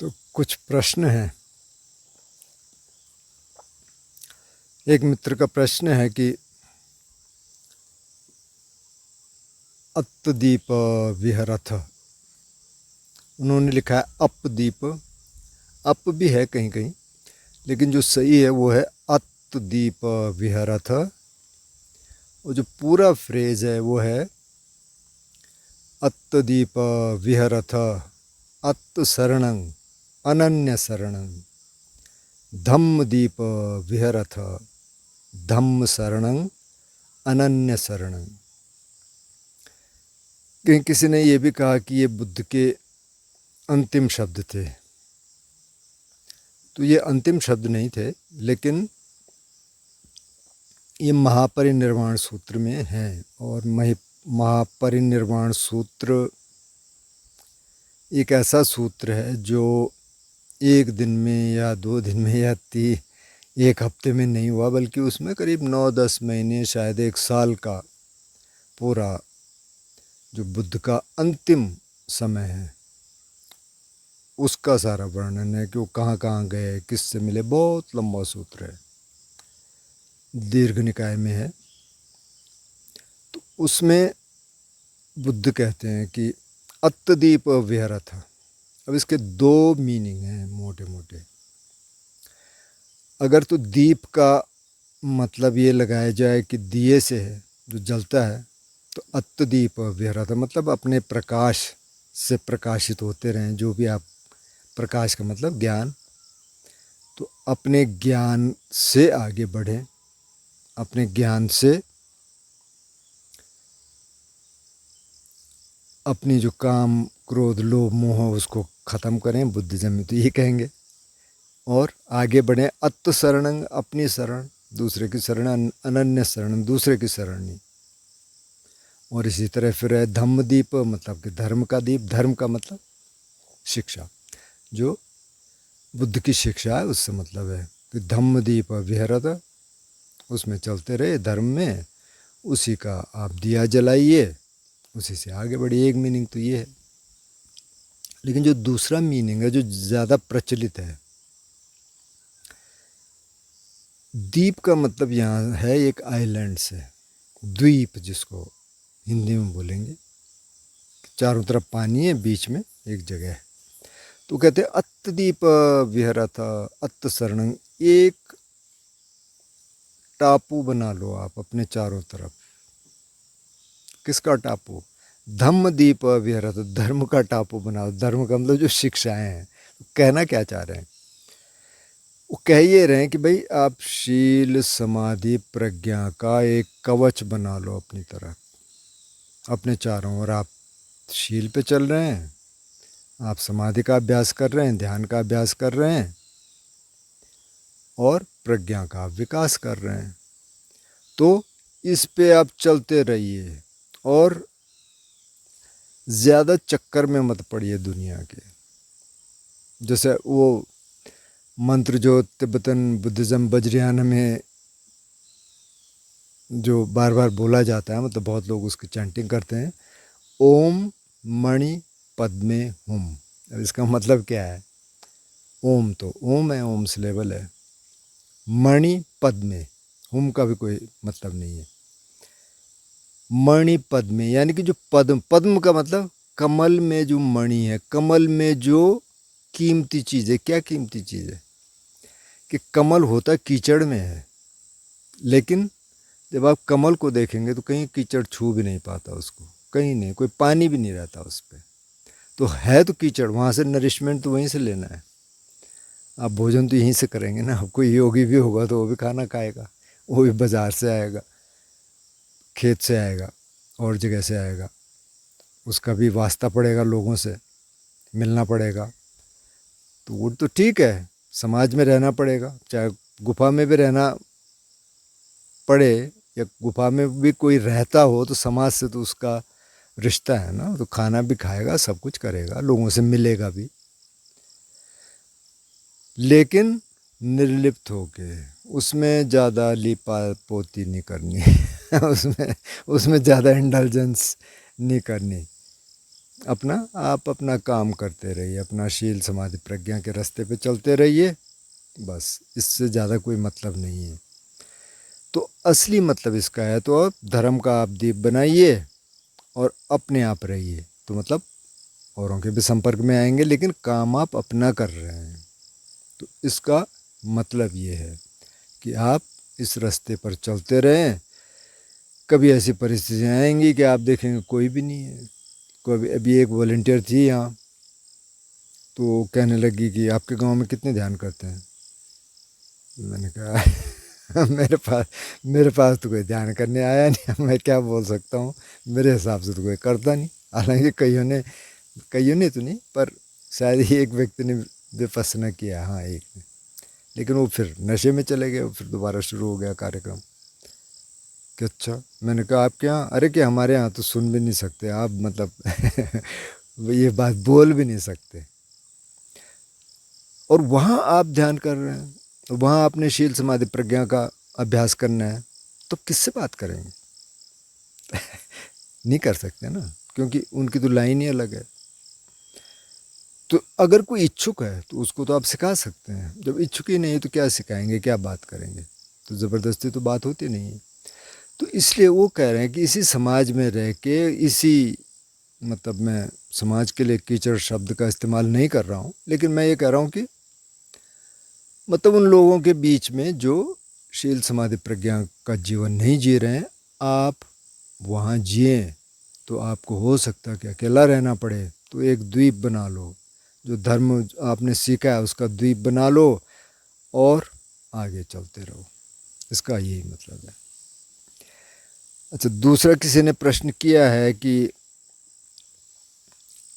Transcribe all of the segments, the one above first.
तो कुछ प्रश्न हैं। एक मित्र का प्रश्न है कि अत्तदीप विहरथ, उन्होंने लिखा है अपदीप। अप भी है कहीं कहीं, लेकिन जो सही है वो है अत्तदीप विहरथ। और जो पूरा फ्रेज है वो है अत्तदीप विहरथ अत्त शरणं अनन्य शरणं धम्मदीप विहरथ धम्म शरणं अनन्य शरणं। कहीं किसी ने ये भी कहा कि ये बुद्ध के अंतिम शब्द थे। तो ये अंतिम शब्द नहीं थे, लेकिन ये महापरिनिर्वाण सूत्र में है। और महापरिनिर्वाण सूत्र एक ऐसा सूत्र है जो एक दिन में या 2 दिन में या 1 हफ्ते में नहीं हुआ, बल्कि उसमें करीब 9-10 महीने, शायद 1 साल का पूरा जो बुद्ध का अंतिम समय है उसका सारा वर्णन है कि वो कहाँ कहाँ गए, किससे मिले। बहुत लंबा सूत्र है, दीर्घ निकाय में है। तो उसमें बुद्ध कहते हैं कि अत्तदीप विहरथ। अब इसके 2 मीनिंग हैं मोटे मोटे। अगर तो दीप का मतलब ये लगाया जाए कि दिए से है जो जलता है, तो अत्तदीप विहरथ मतलब अपने प्रकाश से प्रकाशित होते रहें। जो भी आप, प्रकाश का मतलब ज्ञान, तो अपने ज्ञान से आगे बढ़ें, अपने ज्ञान से अपनी जो काम क्रोध लोभ मोह उसको ख़त्म करें। बुद्धिज़्म में तो ये कहेंगे, और आगे बढ़ें। अत्त शरणं अपनी शरण, दूसरे की शरण, अनन्य शरण दूसरे की शरण नहीं। और इसी तरह फिर है धम्मदीप मतलब कि धर्म का दीप। धर्म का मतलब शिक्षा, जो बुद्ध की शिक्षा है उससे मतलब है कि धम्मदीप विहरत, उसमें चलते रहे धर्म में, उसी का आप दिया जलाइए, उसी से आगे बढ़िए। एक मीनिंग तो ये है। लेकिन जो दूसरा मीनिंग है जो ज़्यादा प्रचलित है, द्वीप का मतलब यहाँ है एक आइलैंड से, द्वीप जिसको हिंदी में बोलेंगे, चारों तरफ पानी है, बीच में एक जगह है। तो कहते हैं अत्तदीप विहरथ अत्त शरणं, एक टापू बना लो आप अपने चारों तरफ। किसका टापू? धम्मदीप विहरथ, धर्म का टापू बनाओ। धर्म का मतलब जो शिक्षाएं हैं। कहना क्या चाह रहे हैं? वो कह ये रहे हैं कि भाई आप शील समाधि प्रज्ञा का एक कवच बना लो अपनी तरफ, अपने चारों ओर। आप शील पे चल रहे हैं, आप समाधि का अभ्यास कर रहे हैं, ध्यान का अभ्यास कर रहे हैं, और प्रज्ञा का विकास कर रहे हैं। तो इस पे आप चलते रहिए और ज़्यादा चक्कर में मत पड़िए दुनिया के। जैसे वो मंत्र जो तिब्बतन बुद्धिज़्म वज्रयान में जो बार बार बोला जाता है, मतलब बहुत लोग उसकी चैंटिंग करते हैं, ओम मणि पद्मे हुम। अब इसका मतलब क्या है? ओम तो ओम है, ओम से लेवल है। मणि पद्मे, हुम का भी कोई मतलब नहीं है। मणि पद्मे यानी कि जो पद्म, पद्म का मतलब कमल में जो मणि है, कमल में जो कीमती चीज़ है। क्या कीमती चीज़ है? कि कमल होता कीचड़ में है, लेकिन जब आप कमल को देखेंगे तो कहीं कीचड़ छू भी नहीं पाता उसको, कहीं नहीं, कोई पानी भी नहीं रहता उस पर। तो है तो कीचड़, वहाँ से नरिशमेंट तो वहीं से लेना है। आप भोजन तो यहीं से करेंगे ना। अब कोई योगी भी होगा तो वो भी खाना खाएगा, वो भी बाज़ार से आएगा, खेत से आएगा, और जगह से आएगा। उसका भी वास्ता पड़ेगा, लोगों से मिलना पड़ेगा। तो वो तो ठीक है, समाज में रहना पड़ेगा, चाहे गुफा में भी रहना पड़े या गुफा में भी कोई रहता हो, तो समाज से तो उसका रिश्ता है ना। तो खाना भी खाएगा, सब कुछ करेगा, लोगों से मिलेगा भी, लेकिन निर्लिप्त होके, उसमें ज़्यादा लिपा पोती नहीं करनी उसमें ज़्यादा इंडल्जेंस नहीं करनी। आप अपना काम करते रहिए, अपना शील समाधि प्रज्ञा के रास्ते पे चलते रहिए, बस इससे ज़्यादा कोई मतलब नहीं है। तो असली मतलब इसका है, तो अब धर्म का आप दीप बनाइए और अपने आप रहिए, तो मतलब औरों के भी संपर्क में आएंगे, लेकिन काम आप अपना कर रहे हैं। तो इसका मतलब ये है कि आप इस रास्ते पर चलते रहें। कभी ऐसी परिस्थितियाँ आएंगी कि आप देखेंगे कोई भी नहीं है। कभी अभी एक वॉलंटियर थी यहाँ, तो कहने लगी कि आपके गांव में कितने ध्यान करते हैं। मैंने कहा मेरे पास तो कोई ध्यान करने आया नहीं, मैं क्या बोल सकता हूँ, मेरे हिसाब से तो कोई करता नहीं। हालांकि कईयों ने तो नहीं, पर शायद ही एक व्यक्ति ने विपස්සना किया, हाँ एक ने, लेकिन वो फिर नशे में चले गए, फिर दोबारा शुरू हो गया कार्यक्रम। कि अच्छा, मैंने कहा आपके यहाँ, अरे कि हमारे यहाँ तो सुन भी नहीं सकते आप, मतलब ये बात बोल भी नहीं सकते, और वहाँ आप ध्यान कर रहे हैं, तो वहाँ आपने शील समाधि प्रज्ञा का अभ्यास करना है, तो किससे बात करेंगे? नहीं कर सकते ना, क्योंकि उनकी तो लाइन ही अलग है। तो अगर कोई इच्छुक है तो उसको तो आप सिखा सकते हैं, जब इच्छुक ही नहीं है तो क्या सिखाएंगे, क्या बात करेंगे? तो ज़बरदस्ती तो बात होती नहीं है। तो इसलिए वो कह रहे हैं कि इसी समाज में रह के, इसी मतलब मैं समाज के लिए कीचड़ शब्द का इस्तेमाल नहीं कर रहा हूँ, लेकिन मैं ये कह रहा हूँ कि मतलब उन लोगों के बीच में जो शील समाधि प्रज्ञा का जीवन नहीं जी रहे हैं, आप वहाँ जिए। तो आपको हो सकता है कि अकेला रहना पड़े, तो एक द्वीप बना लो, जो धर्म आपने सीखा है उसका द्वीप बना लो और आगे चलते रहो। इसका यही मतलब है। अच्छा, दूसरा किसी ने प्रश्न किया है कि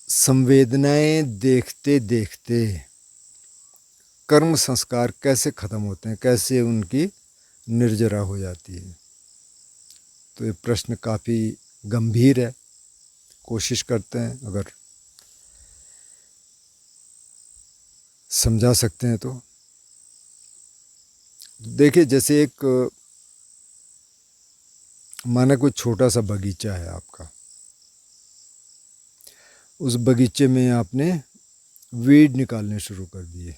संवेदनाएं देखते देखते कर्म संस्कार कैसे ख़त्म होते हैं, कैसे उनकी निर्जरा हो जाती है। तो ये प्रश्न काफ़ी गंभीर है, कोशिश करते हैं अगर समझा सकते हैं तो। देखिए, जैसे एक माना कोई छोटा सा बगीचा है आपका, उस बगीचे में आपने वीड निकालने शुरू कर दिए,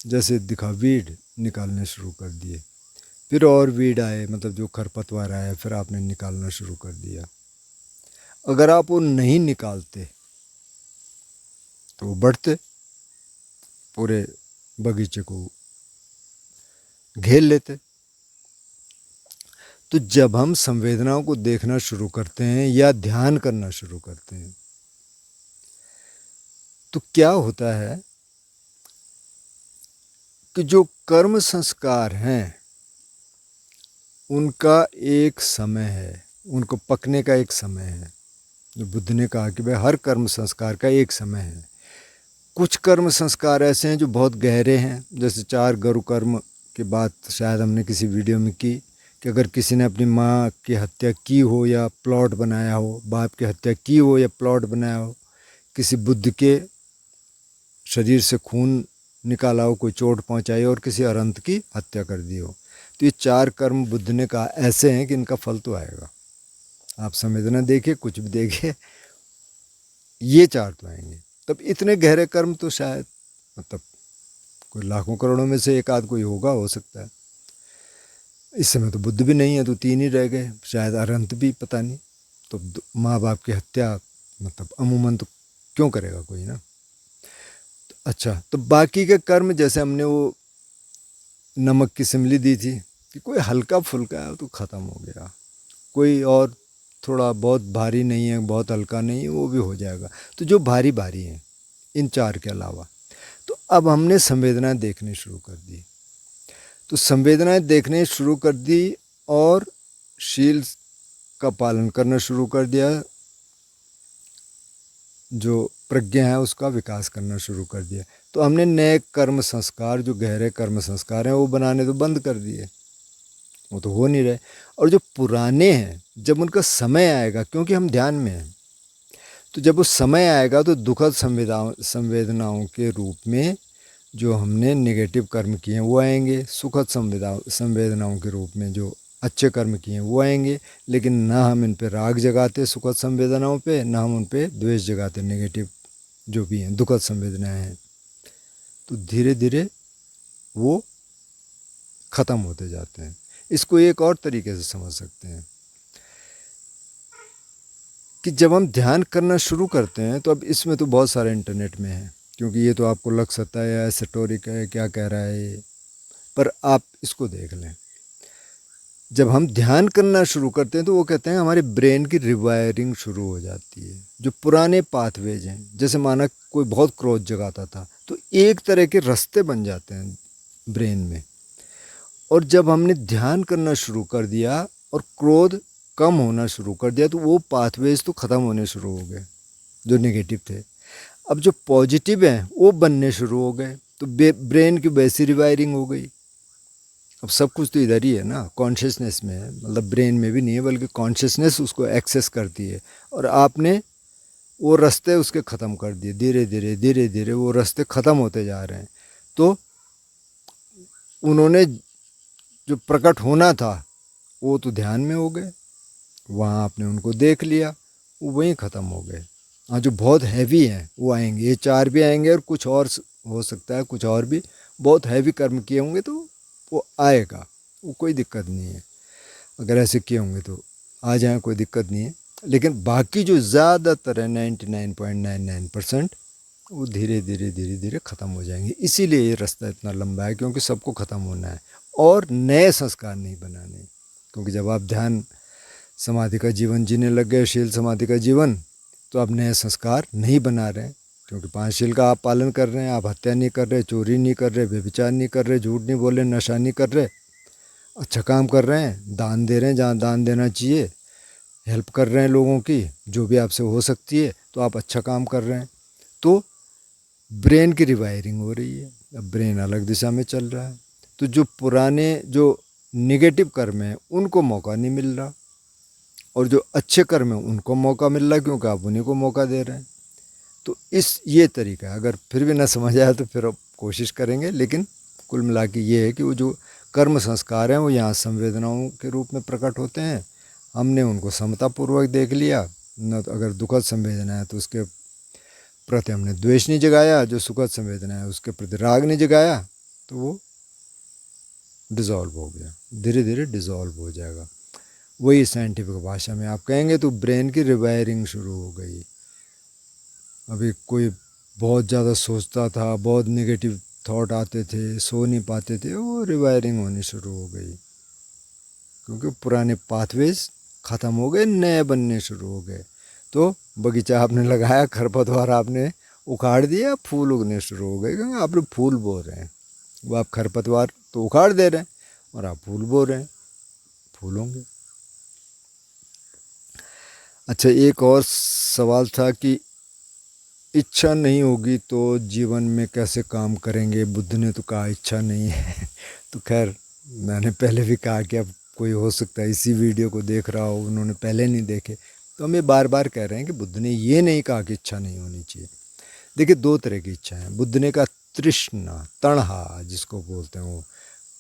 जैसे दिखा वीड निकालने शुरू कर दिए, फिर और वीड आए, मतलब जो खरपतवार आए, फिर आपने निकालना शुरू कर दिया। अगर आप वो नहीं निकालते तो वो बढ़ते, पूरे बगीचे को घेर लेते। तो जब हम संवेदनाओं को देखना शुरू करते हैं या ध्यान करना शुरू करते हैं, तो क्या होता है कि जो कर्म संस्कार हैं उनका एक समय है, उनको पकने का एक समय है। जो बुद्ध ने कहा कि भाई हर कर्म संस्कार का एक समय है। कुछ कर्म संस्कार ऐसे हैं जो बहुत गहरे हैं, जैसे 4 गुरु कर्म की बात शायद हमने किसी वीडियो में की, कि अगर किसी ने अपनी माँ की हत्या की हो या प्लॉट बनाया हो, बाप की हत्या की हो या प्लॉट बनाया हो, किसी बुद्ध के शरीर से खून निकाला हो, कोई चोट पहुँचाई और किसी अरंत की हत्या कर दी हो, तो ये 4 कर्म बुद्ध ने कहा ऐसे हैं कि इनका फल तो आएगा। आप संवेदना देखिए, कुछ भी देखिए, ये 4 तो आएंगे। तब इतने गहरे कर्म तो शायद मतलब कोई लाखों करोड़ों में से एक आध कोई होगा, हो सकता है। इस समय तो बुद्ध भी नहीं है, तो 3 ही रह गए, शायद अरंत भी, पता नहीं। तो माँ बाप की हत्या मतलब अमूमन तो क्यों करेगा कोई ना। अच्छा, तो बाकी के कर्म, जैसे हमने वो नमक की सिमली दी थी कि कोई हल्का फुल्का है तो ख़त्म हो गया, कोई और थोड़ा बहुत भारी नहीं है, बहुत हल्का नहीं है, वो भी हो जाएगा। तो जो भारी भारी हैं इन 4 के अलावा, तो अब हमने संवेदनाएं देखनी शुरू कर दी। तो संवेदनाएं देखने शुरू कर दी और शील का पालन करना शुरू कर दिया, जो प्रज्ञा है उसका विकास करना शुरू कर दिया। तो हमने नए कर्म संस्कार, जो गहरे कर्म संस्कार हैं, वो बनाने तो बंद कर दिए, वो तो हो नहीं रहे। और जो पुराने हैं, जब उनका समय आएगा, क्योंकि हम ध्यान में हैं, तो जब वो समय आएगा तो दुखद संवेदनाओं के रूप में जो हमने नेगेटिव कर्म किए हैं वो आएंगे, सुखद संवेदनाओं के रूप में जो अच्छे कर्म किए हैं वो आएंगे, लेकिन ना हम इन पे राग जगाते सुखद संवेदनाओं पे, ना हम उन पे द्वेष जगाते नेगेटिव जो भी हैं दुखद संवेदनाएं हैं, तो धीरे धीरे वो ख़त्म होते जाते हैं। इसको एक और तरीके से समझ सकते हैं कि जब हम ध्यान करना शुरू करते हैं, तो अब इसमें तो बहुत सारे इंटरनेट में है, क्योंकि ये तो आपको लग सकता है यार एसोटेरिक है, क्या कह रहा है ये, पर आप इसको देख लें। जब हम ध्यान करना शुरू करते हैं तो वो कहते हैं हमारे ब्रेन की रिवायरिंग शुरू हो जाती है। जो पुराने पाथवेज हैं, जैसे माना कोई बहुत क्रोध जगाता था, तो एक तरह के रास्ते बन जाते हैं ब्रेन में, और जब हमने ध्यान करना शुरू कर दिया और क्रोध कम होना शुरू कर दिया, तो वो पाथवेज तो ख़त्म होने शुरू हो गए जो नेगेटिव थे। अब जो पॉजिटिव हैं वो बनने शुरू हो गए, तो ब्रेन की वैसी रिवायरिंग हो गई। अब सब कुछ तो इधर ही है ना, कॉन्शियसनेस में है, मतलब ब्रेन में भी नहीं है, बल्कि कॉन्शियसनेस उसको एक्सेस करती है, और आपने वो रास्ते उसके ख़त्म कर दिए। धीरे धीरे धीरे धीरे वो रास्ते ख़त्म होते जा रहे हैं। तो उन्होंने जो प्रकट होना था वो तो ध्यान में हो गए, वहाँ आपने उनको देख लिया, वो वहीं ख़त्म हो गए। हाँ, जो बहुत हैवी हैं वो आएंगे, ये 4 भी आएंगे, और कुछ और हो सकता है, कुछ और भी बहुत हैवी कर्म किए होंगे तो वो आएगा, वो कोई दिक्कत नहीं है। अगर ऐसे किए होंगे तो आ जाए, कोई दिक्कत नहीं है। लेकिन बाकी जो ज़्यादातर है 99.99% वो धीरे धीरे धीरे धीरे ख़त्म हो जाएंगे। इसीलिए ये रास्ता इतना लंबा है, क्योंकि सबको ख़त्म होना है और नए संस्कार नहीं बनाने। क्योंकि जब आप ध्यान समाधि का जीवन जीने लग गए, शील समाधि का जीवन, तो आप नए संस्कार नहीं बना रहे हैं। क्योंकि 5 शील का आप पालन कर रहे हैं, आप हत्या नहीं कर रहे, चोरी नहीं कर रहे, व्यभिचार नहीं कर रहे, झूठ नहीं बोल रहे, नशा नहीं कर रहे, अच्छा काम कर रहे हैं, दान दे रहे हैं जहाँ दान देना चाहिए, हेल्प कर रहे हैं लोगों की जो भी आपसे हो सकती है, तो आप अच्छा काम कर रहे हैं। तो ब्रेन की रिवायरिंग हो रही है, अब ब्रेन अलग दिशा में चल रहा है। तो जो पुराने जो निगेटिव कर्म हैं उनको मौका नहीं मिल रहा, और जो अच्छे कर्म हैं उनको मौका मिल रहा है, क्योंकि आप उन्हीं को मौका दे रहे हैं। तो ये तरीका है। अगर फिर भी ना समझ आया तो फिर अब कोशिश करेंगे, लेकिन कुल मिला के ये है कि वो जो कर्म संस्कार हैं वो यहाँ संवेदनाओं के रूप में प्रकट होते हैं। हमने उनको समतापूर्वक देख लिया, न तो अगर दुखद संवेदना है तो उसके प्रति हमने द्वेष नहीं जगाया, जो सुखद संवेदना है उसके प्रति राग नहीं जगाया, तो वो डिज़ोल्व हो गया, धीरे धीरे डिज़ोल्व हो जाएगा। वही साइंटिफिक भाषा में आप कहेंगे तो ब्रेन की रिवायरिंग शुरू हो गई। अभी कोई बहुत ज़्यादा सोचता था, बहुत नेगेटिव थॉट आते थे, सो नहीं पाते थे, वो रिवायरिंग होनी शुरू हो गई, क्योंकि पुराने पाथवेज ख़त्म हो गए, नए बनने शुरू हो गए। तो बगीचा आपने लगाया, खरपतवार आपने उखाड़ दिया, फूल उगने शुरू हो गए, क्योंकि आप लोग फूल बो रहे हैं। वो आप खरपतवार तो उखाड़ दे रहे हैं और आप फूल बो रहे हैं, फूल होंगे। अच्छा, एक और सवाल था कि इच्छा नहीं होगी तो जीवन में कैसे काम करेंगे। बुद्ध ने तो कहा इच्छा नहीं है तो खैर, मैंने पहले भी कहा कि अब कोई हो सकता है इसी वीडियो को देख रहा हो, उन्होंने पहले नहीं देखे, तो हम ये बार बार कह रहे हैं कि बुद्ध ने ये नहीं कहा कि इच्छा नहीं होनी चाहिए। देखिए, 2 तरह की इच्छा है। बुद्ध ने कहा तृष्णा, तणहा जिसको बोलते हैं, वो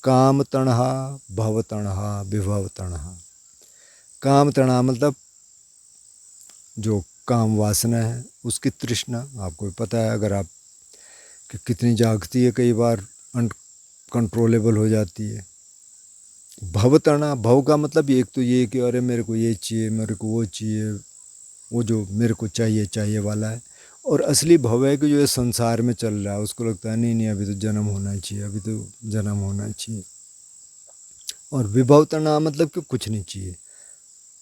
काम तणहा, भव तणहा, विभव तणहा। काम तणहा मतलब जो काम वासना है उसकी तृष्णा, आपको पता है अगर आप कि कितनी जागती है, कई बार अनकंट्रोलेबल हो जाती है। भवतणा, भव का मतलब एक तो ये कि अरे मेरे को ये चाहिए, मेरे को वो चाहिए, वो जो मेरे को चाहिए चाहिए वाला है। और असली भव है कि जो ये संसार में चल रहा है, उसको लगता है नहीं नहीं अभी तो जन्म होना चाहिए, अभी तो जन्म होना चाहिए। और विभवतणा मतलब कि कुछ नहीं चाहिए,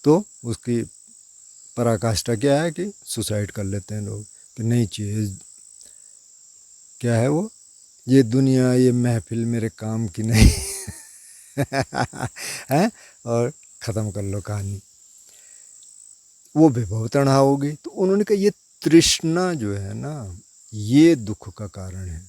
तो उसकी पराकाष्ठा क्या है कि सुसाइड कर लेते हैं लोग, कि नहीं चाहिए, क्या है वो, ये दुनिया ये महफिल मेरे काम की नहीं है, और ख़त्म कर लो कहानी। वो विभव तणा होगी। तो उन्होंने कहा ये तृष्णा जो है ना, ये दुख का कारण है।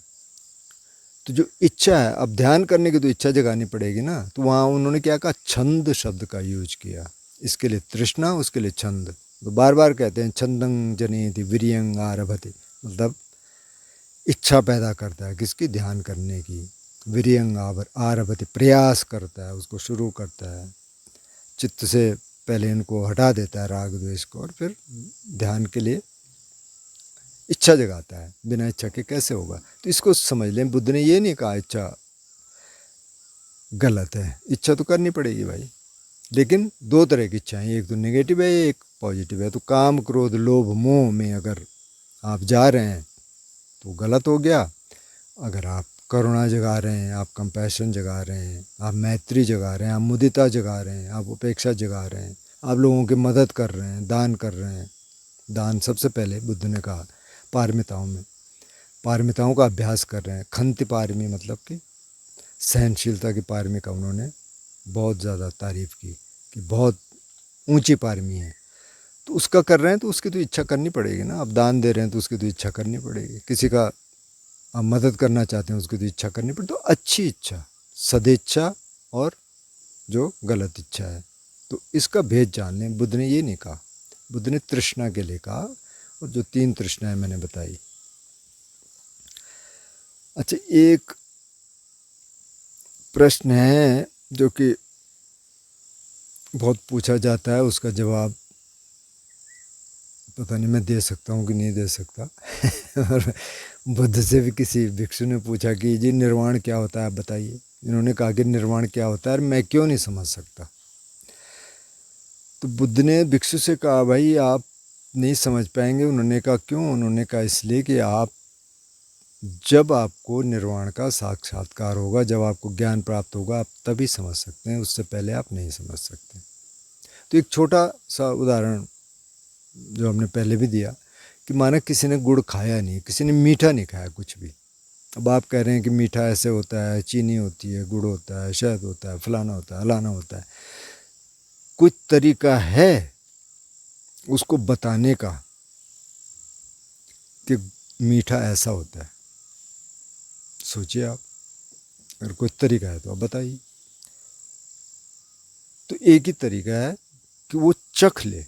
तो जो इच्छा है, अब ध्यान करने की तो इच्छा जगानी पड़ेगी ना, तो वहाँ उन्होंने क्या कहा, छंद शब्द का यूज किया। इसके लिए तृष्णा, उसके लिए छंद। तो बार बार कहते हैं छंदंग जनेति वीर्यंग आरभते, मतलब इच्छा पैदा करता है किसकी, ध्यान करने की। वीर्यंग आरभते, प्रयास करता है, उसको शुरू करता है। चित्त से पहले इनको हटा देता है राग द्वेष को, और फिर ध्यान के लिए इच्छा जगाता है। बिना इच्छा के कैसे होगा? तो इसको समझ लें, बुद्ध ने ये नहीं कहा इच्छा गलत है, इच्छा तो करनी पड़ेगी भाई, लेकिन दो तरह की इच्छाएं, एक तो नेगेटिव है, एक पॉजिटिव है। तो काम क्रोध लोभ मोह में अगर आप जा रहे हैं तो गलत हो गया। अगर आप करुणा जगा रहे हैं, आप कंपैशन जगा रहे हैं, आप मैत्री जगा रहे हैं, आप मुदिता जगा रहे हैं, आप उपेक्षा जगा रहे हैं, आप लोगों की मदद कर रहे हैं, दान कर रहे हैं। दान सबसे पहले बुद्ध ने कहा पारमिताओं में, पारमिताओं का अभ्यास कर रहे हैं। खंति पारमी मतलब कि सहनशीलता की पारमी का उन्होंने बहुत ज़्यादा तारीफ़ की कि बहुत ऊंची पारमी है। तो उसका कर रहे हैं तो उसकी तो इच्छा करनी पड़ेगी ना। आप दान दे रहे हैं तो उसकी तो इच्छा करनी पड़ेगी। किसी का आप मदद करना चाहते हैं उसकी तो इच्छा करनी पड़ेगी। तो अच्छी इच्छा, सदिच्छा और जो गलत इच्छा है, तो इसका भेद जान लें। बुद्ध ने ये नहीं कहा, बुद्ध ने तृष्णा के लिए कहा, और जो 3 तृष्णाएं मैंने बताई। अच्छा, एक प्रश्न है जो कि बहुत पूछा जाता है, उसका जवाब पता नहीं मैं दे सकता हूँ कि नहीं दे सकता। और बुद्ध से भी किसी भिक्षु ने पूछा कि जी निर्वाण क्या होता है, आप बताइए। इन्होंने कहा कि निर्वाण क्या होता है और मैं क्यों नहीं समझ सकता। तो बुद्ध ने भिक्षु से कहा भाई आप नहीं समझ पाएंगे। उन्होंने कहा क्यों? उन्होंने कहा इसलिए कि आप जब आपको निर्वाण का साक्षात्कार होगा, जब आपको ज्ञान प्राप्त होगा, आप तभी समझ सकते हैं, उससे पहले आप नहीं समझ सकते। तो एक छोटा सा उदाहरण जो हमने पहले भी दिया कि माना किसी ने गुड़ खाया नहीं, किसी ने मीठा नहीं खाया कुछ भी। अब आप कह रहे हैं कि मीठा ऐसे होता है, चीनी होती है, गुड़ होता है, शहद होता है, फलाना होता है, अलाना होता है। कुछ तरीका है उसको बताने का कि मीठा ऐसा होता है? सोचिए आप, अगर कोई तरीका है तो आप बताइए। तो एक ही तरीका है कि वो चख ले,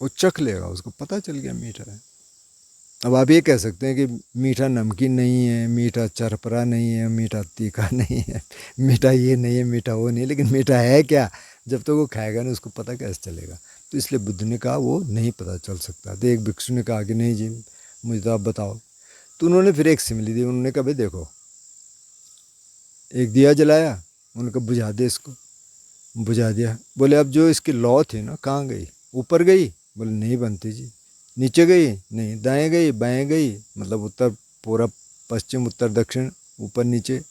वो चख लेगा, उसको पता चल गया मीठा है। अब आप ये कह सकते हैं कि मीठा नमकीन नहीं है, मीठा चरपरा नहीं है, मीठा तीखा नहीं है, मीठा ये नहीं है, मीठा वो नहीं है, लेकिन मीठा है क्या? जब तक वो खाएगा नहीं उसको पता कैसे चलेगा? तो इसलिए बुद्ध ने कहा वो नहीं पता चल सकता। तो एक भिक्षु ने कहा कि नहीं जी मुझे तो आप बताओ। तो उन्होंने फिर एक सिमिली दी। उन्होंने कहा भाई देखो, एक दिया जलाया, उन्होंने कहा बुझा दे इसको। बुझा दिया। बोले अब जो इसकी लौ थी ना कहाँ गई? ऊपर गई? बोले नहीं बनती जी। नीचे गई? नहीं। दाएं गई बाएं गई? मतलब उत्तर पूरब पश्चिम उत्तर दक्षिण ऊपर नीचे?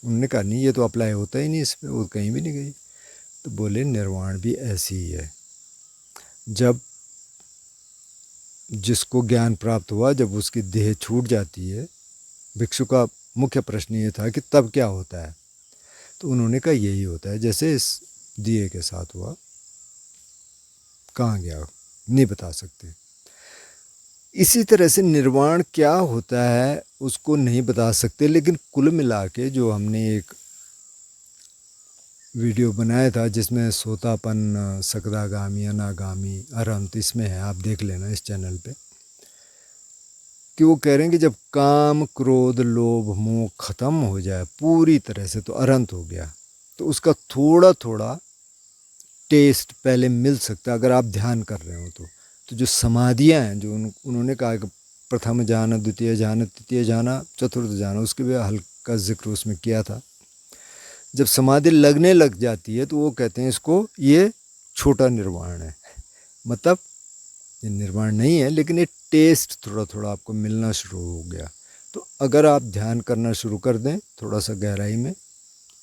उन्होंने कहा नहीं ये तो अप्लाई होता ही नहीं इस पर, वो कहीं भी नहीं गई। तो बोले निर्वाण भी ऐसी ही है। जब जिसको ज्ञान प्राप्त हुआ, जब उसकी देह छूट जाती है, भिक्षु का मुख्य प्रश्न ये था कि तब क्या होता है? तो उन्होंने कहा यही होता है जैसे इस दिए के साथ हुआ। कहाँ गया नहीं बता सकते। इसी तरह से निर्वाण क्या होता है उसको नहीं बता सकते, लेकिन कुल मिला के जो हमने एक वीडियो बनाया था जिसमें सोतापन, सकदागामी, अनागामी, अरहंत इसमें है, आप देख लेना इस चैनल पे, कि वो कह रहे हैं कि जब काम क्रोध लोभ मोह खत्म हो जाए पूरी तरह से तो अरहंत हो गया। तो उसका थोड़ा थोड़ा टेस्ट पहले मिल सकता है अगर आप ध्यान कर रहे हो तो जो समाधियाँ हैं, जो उन्होंने कहा कि प्रथम जाना, द्वितीय जाना, तृतीय जाना, चतुर्थ जाना, उसके भी हल्का जिक्र उसमें किया था। जब समाधि लगने लग जाती है तो वो कहते हैं इसको ये छोटा निर्वाण है। मतलब ये निर्वाण नहीं है, लेकिन ये टेस्ट थोड़ा थोड़ा आपको मिलना शुरू हो गया। तो अगर आप ध्यान करना शुरू कर दें थोड़ा सा गहराई में,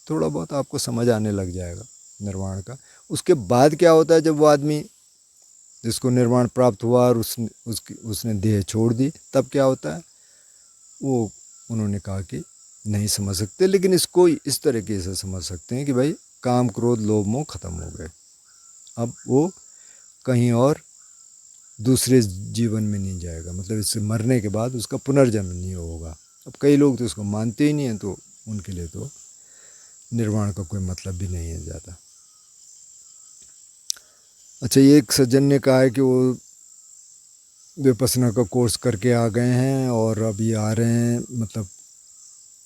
थोड़ा बहुत आपको समझ आने लग जाएगा निर्वाण का। उसके बाद क्या होता है जब वो आदमी जिसको निर्वाण प्राप्त हुआ और उसने देह छोड़ दी, तब क्या होता है वो उन्होंने कहा कि नहीं समझ सकते। लेकिन इसको इस तरीके से समझ सकते हैं कि भाई काम क्रोध लोभ मोह खत्म हो गए, अब वो कहीं और दूसरे जीवन में नहीं जाएगा। मतलब इससे मरने के बाद उसका पुनर्जन्म नहीं होगा। अब कई लोग तो उसको मानते ही नहीं हैं, तो उनके लिए तो निर्वाण का कोई मतलब भी नहीं है ज़्यादा। अच्छा, ये एक सज्जन ने कहा है कि वो विपස්සना का कोर्स करके आ गए हैं और अभी आ रहे हैं, मतलब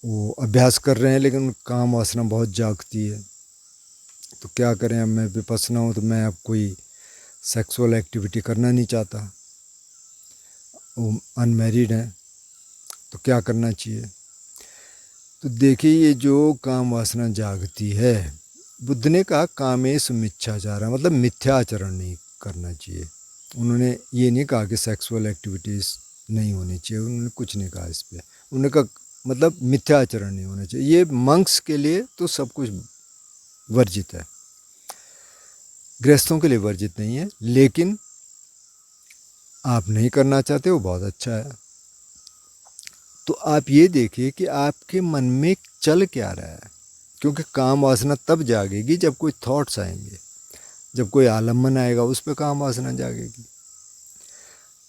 वो अभ्यास कर रहे हैं, लेकिन काम वासना बहुत जागती है। तो क्या करें, अब मैं विपश्यना हूँ तो मैं अब कोई सेक्सुअल एक्टिविटी करना नहीं चाहता, वो अनमैरिड हैं, तो क्या करना चाहिए। तो देखिए ये जो काम वासना जागती है, बुद्ध ने कहा कामेषु मिथ्याचार, मतलब मिथ्याचरण नहीं करना चाहिए। उन्होंने ये नहीं कहा कि सेक्सुअल एक्टिविटीज़ नहीं होनी चाहिए, उन्होंने कुछ नहीं कहा इस पर। उन्होंने कहा मतलब मिथ्याचरण नहीं होना चाहिए। ये मंक्स के लिए तो सब कुछ वर्जित है, गृहस्थों के लिए वर्जित नहीं है, लेकिन आप नहीं करना चाहते वो बहुत अच्छा है। तो आप ये देखिए कि आपके मन में चल क्या रहा है, क्योंकि काम वासना तब जागेगी जब कोई थॉट्स आएंगे, जब कोई आलम्बन आएगा उस पर काम वासना जागेगी।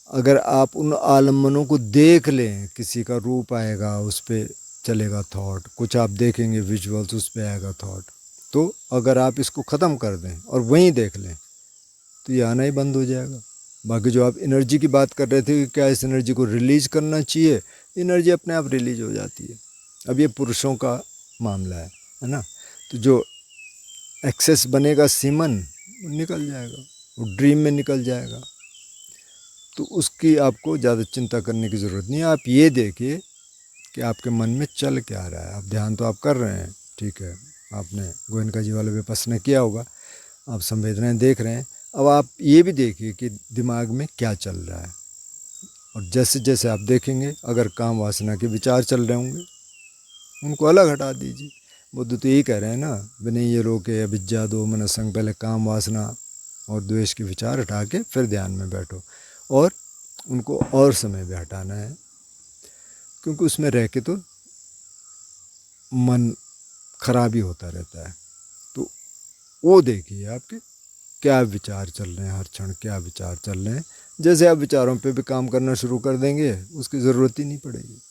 अगर आप उन आलम्बनों को देख लें, किसी का रूप आएगा उस पर चलेगा थॉट, कुछ आप देखेंगे विजुअल्स उस पर आएगा थॉट, तो अगर आप इसको ख़त्म कर दें और वहीं देख लें तो ये आना ही बंद हो जाएगा। बाकी जो आप एनर्जी की बात कर रहे थे कि क्या इस एनर्जी को रिलीज़ करना चाहिए, एनर्जी अपने आप रिलीज हो जाती है। अब ये पुरुषों का मामला है ना, तो जो एक्सेस बनेगा सीमन वो निकल जाएगा, वो ड्रीम में निकल जाएगा, तो उसकी आपको ज़्यादा चिंता करने की ज़रूरत नहीं है। आप ये देखिए कि आपके मन में चल क्या रहा है। आप ध्यान तो आप कर रहे हैं, ठीक है, आपने गोयनका जी वाला विपश्यना किया होगा, आप संवेदनाएं देख रहे हैं। अब आप ये भी देखिए कि दिमाग में क्या चल रहा है, और जैसे जैसे आप देखेंगे अगर काम वासना के विचार चल रहे होंगे उनको अलग हटा दीजिए। बुद्ध तो यही कह रहे हैं ना, विनय ये रोके अविद्या दो मनसंग, पहले काम वासना और द्वेष के विचार हटा के फिर ध्यान में बैठो, और उनको और समय भी हटाना है, क्योंकि उसमें रह के तो मन खराब ही होता रहता है। तो वो देखिए आपके क्या विचार चल रहे हैं, हर क्षण क्या विचार चल रहे हैं। जैसे आप विचारों पे भी काम करना शुरू कर देंगे उसकी ज़रूरत ही नहीं पड़ेगी।